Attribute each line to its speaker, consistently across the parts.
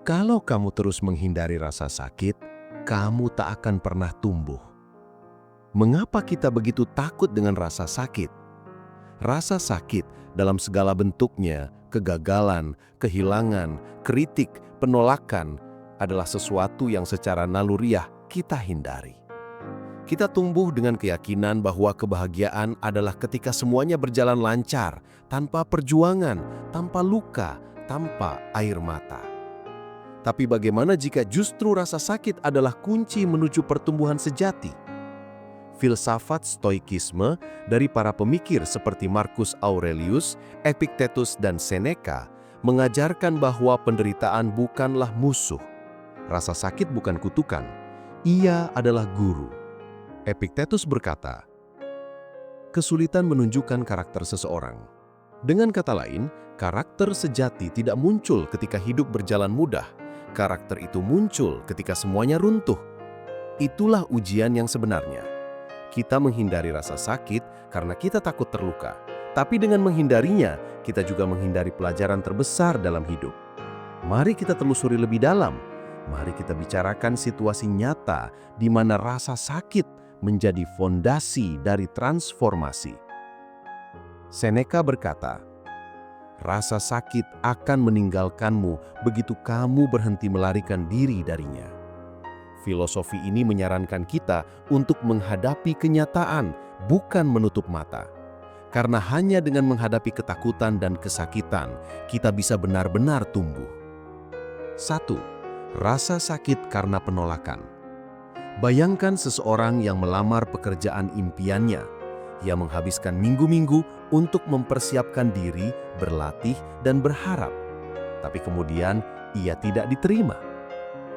Speaker 1: Kalau kamu terus menghindari rasa sakit, kamu tak akan pernah tumbuh. Mengapa kita begitu takut dengan rasa sakit? Rasa sakit dalam segala bentuknya, kegagalan, kehilangan, kritik, penolakan, adalah sesuatu yang secara naluriah kita hindari. Kita tumbuh dengan keyakinan bahwa kebahagiaan adalah ketika semuanya berjalan lancar, tanpa perjuangan, tanpa luka, tanpa air mata. Tapi bagaimana jika justru rasa sakit adalah kunci menuju pertumbuhan sejati? Filsafat Stoikisme dari para pemikir seperti Marcus Aurelius, Epictetus, dan Seneca mengajarkan bahwa penderitaan bukanlah musuh. Rasa sakit bukan kutukan, ia adalah guru. Epictetus berkata, kesulitan menunjukkan karakter seseorang. Dengan kata lain, karakter sejati tidak muncul ketika hidup berjalan mudah. Karakter itu muncul ketika semuanya runtuh. Itulah ujian yang sebenarnya. Kita menghindari rasa sakit karena kita takut terluka. Tapi dengan menghindarinya, kita juga menghindari pelajaran terbesar dalam hidup. Mari kita telusuri lebih dalam. Mari kita bicarakan situasi nyata di mana rasa sakit menjadi fondasi dari transformasi. Seneca berkata, rasa sakit akan meninggalkanmu begitu kamu berhenti melarikan diri darinya. Filosofi ini menyarankan kita untuk menghadapi kenyataan, bukan menutup mata. Karena hanya dengan menghadapi ketakutan dan kesakitan, kita bisa benar-benar tumbuh. 1. Rasa sakit karena penolakan. Bayangkan seseorang yang melamar pekerjaan impiannya. Ia menghabiskan minggu-minggu untuk mempersiapkan diri, berlatih, dan berharap. Tapi kemudian ia tidak diterima.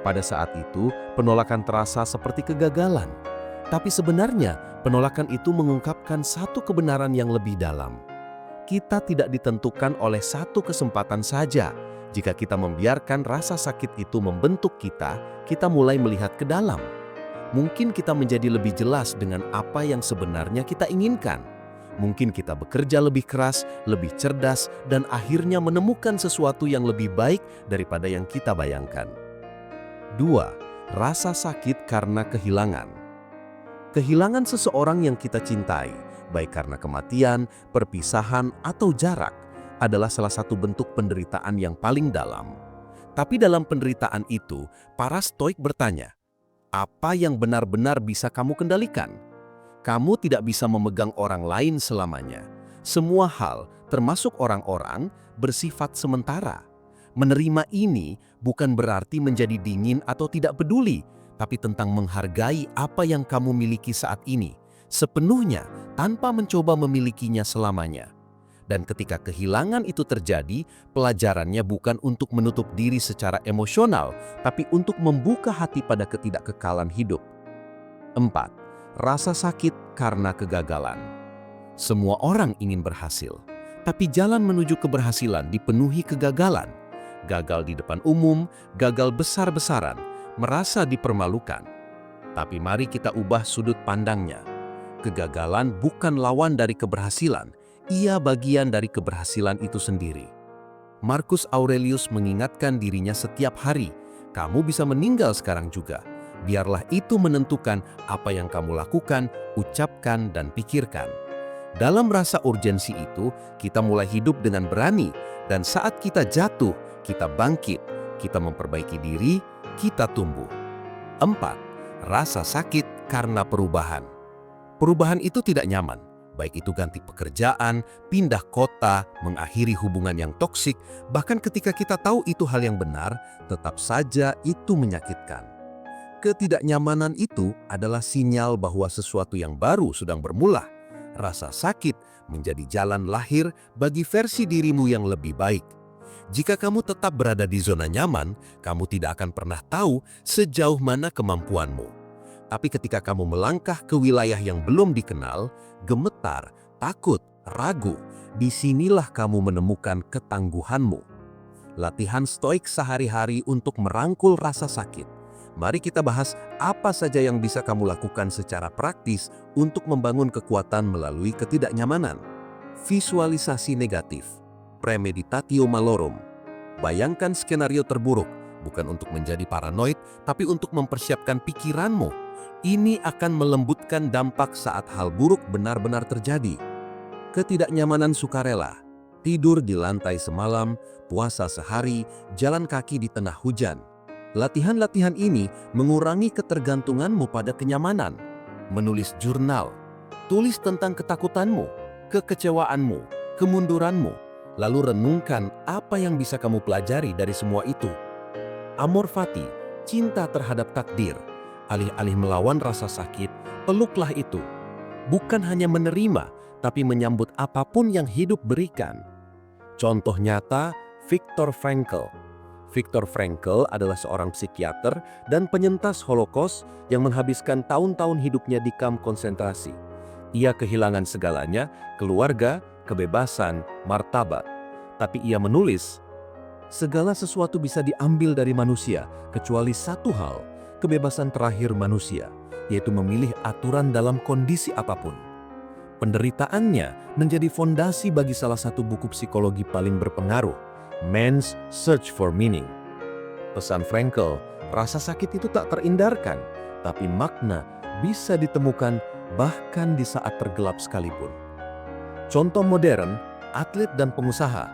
Speaker 1: Pada saat itu, penolakan terasa seperti kegagalan. Tapi sebenarnya, penolakan itu mengungkapkan satu kebenaran yang lebih dalam. Kita tidak ditentukan oleh satu kesempatan saja. Jika kita membiarkan rasa sakit itu membentuk kita, kita mulai melihat ke dalam. Mungkin kita menjadi lebih jelas dengan apa yang sebenarnya kita inginkan. Mungkin kita bekerja lebih keras, lebih cerdas, dan akhirnya menemukan sesuatu yang lebih baik daripada yang kita bayangkan. 2. Rasa sakit karena kehilangan. Kehilangan seseorang yang kita cintai, baik karena kematian, perpisahan, atau jarak, adalah salah satu bentuk penderitaan yang paling dalam. Tapi dalam penderitaan itu, para Stoik bertanya, apa yang benar-benar bisa kamu kendalikan? Kamu tidak bisa memegang orang lain selamanya. Semua hal, termasuk orang-orang, bersifat sementara. Menerima ini bukan berarti menjadi dingin atau tidak peduli, tapi tentang menghargai apa yang kamu miliki saat ini, sepenuhnya tanpa mencoba memilikinya selamanya. Dan ketika kehilangan itu terjadi, pelajarannya bukan untuk menutup diri secara emosional, tapi untuk membuka hati pada ketidakkekalan hidup. 4. Rasa sakit karena kegagalan. Semua orang ingin berhasil, tapi jalan menuju keberhasilan dipenuhi kegagalan. Gagal di depan umum, gagal besar-besaran, merasa dipermalukan. Tapi mari kita ubah sudut pandangnya. Kegagalan bukan lawan dari keberhasilan, ia bagian dari keberhasilan itu sendiri. Marcus Aurelius mengingatkan dirinya setiap hari, kamu bisa meninggal sekarang juga. Biarlah itu menentukan apa yang kamu lakukan, ucapkan, dan pikirkan. Dalam rasa urgensi itu, kita mulai hidup dengan berani, dan saat kita jatuh, kita bangkit, kita memperbaiki diri, kita tumbuh. 4. Rasa sakit karena perubahan. Perubahan itu tidak nyaman, baik itu ganti pekerjaan, pindah kota, mengakhiri hubungan yang toksik, bahkan ketika kita tahu itu hal yang benar, tetap saja itu menyakitkan. Ketidaknyamanan itu adalah sinyal bahwa sesuatu yang baru sedang bermula. Rasa sakit menjadi jalan lahir bagi versi dirimu yang lebih baik. Jika kamu tetap berada di zona nyaman, kamu tidak akan pernah tahu sejauh mana kemampuanmu. Tapi ketika kamu melangkah ke wilayah yang belum dikenal, gemetar, takut, ragu, disinilah kamu menemukan ketangguhanmu. Latihan Stoik sehari-hari untuk merangkul rasa sakit. Mari kita bahas apa saja yang bisa kamu lakukan secara praktis untuk membangun kekuatan melalui ketidaknyamanan. Visualisasi negatif. Premeditatio malorum. Bayangkan skenario terburuk, bukan untuk menjadi paranoid, tapi untuk mempersiapkan pikiranmu. Ini akan melembutkan dampak saat hal buruk benar-benar terjadi. Ketidaknyamanan sukarela, tidur di lantai semalam, puasa sehari, jalan kaki di tengah hujan. Latihan-latihan ini mengurangi ketergantunganmu pada kenyamanan. Menulis jurnal, tulis tentang ketakutanmu, kekecewaanmu, kemunduranmu, lalu renungkan apa yang bisa kamu pelajari dari semua itu. Amor fati, cinta terhadap takdir. Alih-alih melawan rasa sakit, peluklah itu. Bukan hanya menerima, tapi menyambut apapun yang hidup berikan. Contoh nyata, Viktor Frankl. Viktor Frankl adalah seorang psikiater dan penyintas Holocaust yang menghabiskan tahun-tahun hidupnya di kamp konsentrasi. Ia kehilangan segalanya, keluarga, kebebasan, martabat. Tapi ia menulis, segala sesuatu bisa diambil dari manusia, kecuali satu hal, kebebasan terakhir manusia, yaitu memilih aturan dalam kondisi apapun. Penderitaannya menjadi fondasi bagi salah satu buku psikologi paling berpengaruh, Man's Search for Meaning. Pesan Frankl, rasa sakit itu tak terindarkan, tapi makna bisa ditemukan bahkan di saat tergelap sekalipun. Contoh modern, atlet dan pengusaha.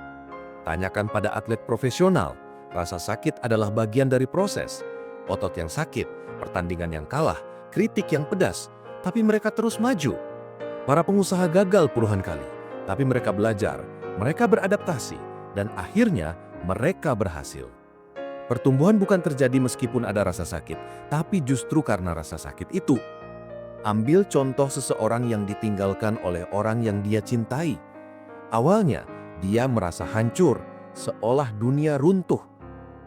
Speaker 1: Tanyakan pada atlet profesional, rasa sakit adalah bagian dari proses. Otot yang sakit, pertandingan yang kalah, kritik yang pedas, tapi mereka terus maju. Para pengusaha gagal puluhan kali, tapi mereka belajar, mereka beradaptasi, dan akhirnya mereka berhasil. Pertumbuhan bukan terjadi meskipun ada rasa sakit, tapi justru karena rasa sakit itu. Ambil contoh seseorang yang ditinggalkan oleh orang yang dia cintai. Awalnya, dia merasa hancur, seolah dunia runtuh.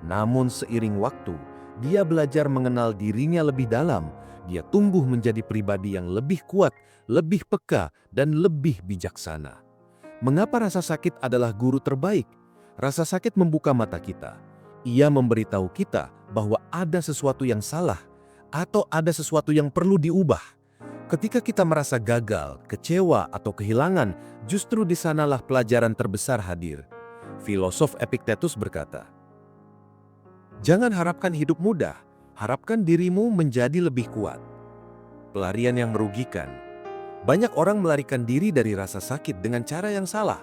Speaker 1: Namun seiring waktu, dia belajar mengenal dirinya lebih dalam. Dia tumbuh menjadi pribadi yang lebih kuat, lebih peka, dan lebih bijaksana. Mengapa rasa sakit adalah guru terbaik? Rasa sakit membuka mata kita. Ia memberitahu kita bahwa ada sesuatu yang salah atau ada sesuatu yang perlu diubah. Ketika kita merasa gagal, kecewa, atau kehilangan, justru di sanalah pelajaran terbesar hadir. Filosof Epictetus berkata, "Jangan harapkan hidup mudah, harapkan dirimu menjadi lebih kuat." Pelarian yang merugikan. Banyak orang melarikan diri dari rasa sakit dengan cara yang salah.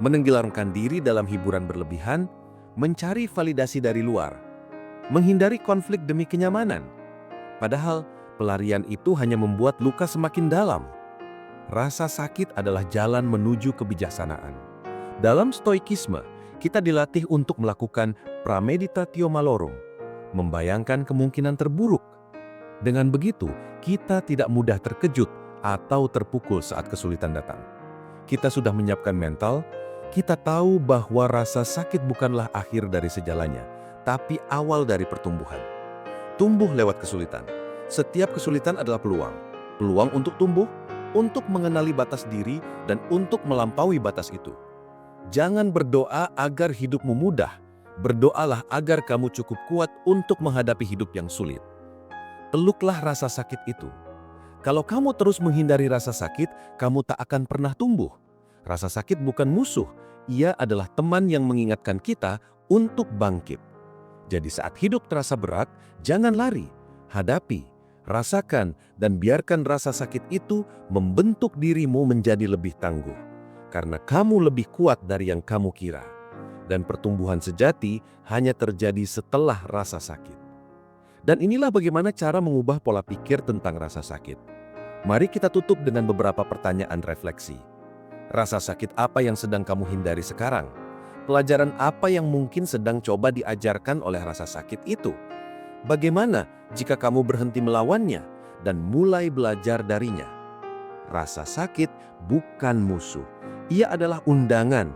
Speaker 1: Menenggelamkan diri dalam hiburan berlebihan, mencari validasi dari luar, menghindari konflik demi kenyamanan. Padahal, pelarian itu hanya membuat luka semakin dalam. Rasa sakit adalah jalan menuju kebijaksanaan. Dalam stoikisme, kita dilatih untuk melakukan premeditatio malorum, membayangkan kemungkinan terburuk. Dengan begitu, kita tidak mudah terkejut atau terpukul saat kesulitan datang. Kita sudah menyiapkan mental, kita tahu bahwa rasa sakit bukanlah akhir dari sejalannya, tapi awal dari pertumbuhan. Tumbuh lewat kesulitan. Setiap kesulitan adalah peluang. Peluang untuk tumbuh, untuk mengenali batas diri, dan untuk melampaui batas itu. Jangan berdoa agar hidupmu mudah. Berdoalah agar kamu cukup kuat untuk menghadapi hidup yang sulit. Peluklah rasa sakit itu. Kalau kamu terus menghindari rasa sakit, kamu tak akan pernah tumbuh. Rasa sakit bukan musuh, ia adalah teman yang mengingatkan kita untuk bangkit. Jadi saat hidup terasa berat, jangan lari, hadapi. Rasakan dan biarkan rasa sakit itu membentuk dirimu menjadi lebih tangguh. Karena kamu lebih kuat dari yang kamu kira. Dan pertumbuhan sejati hanya terjadi setelah rasa sakit. Dan inilah bagaimana cara mengubah pola pikir tentang rasa sakit. Mari kita tutup dengan beberapa pertanyaan refleksi. Rasa sakit apa yang sedang kamu hindari sekarang? Pelajaran apa yang mungkin sedang coba diajarkan oleh rasa sakit itu? Bagaimana jika kamu berhenti melawannya dan mulai belajar darinya? Rasa sakit bukan musuh. Ia adalah undangan.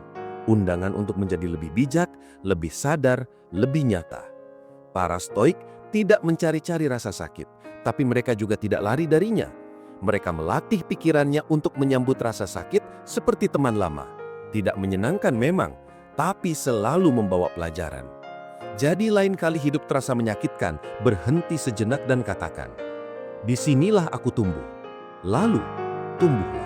Speaker 1: Undangan untuk menjadi lebih bijak, lebih sadar, lebih nyata. Para Stoik tidak mencari-cari rasa sakit, tapi mereka juga tidak lari darinya. Mereka melatih pikirannya untuk menyambut rasa sakit seperti teman lama. Tidak menyenangkan memang, tapi selalu membawa pelajaran. Jadi lain kali hidup terasa menyakitkan, berhenti sejenak dan katakan, "Disinilah aku tumbuh." Lalu, tumbuh.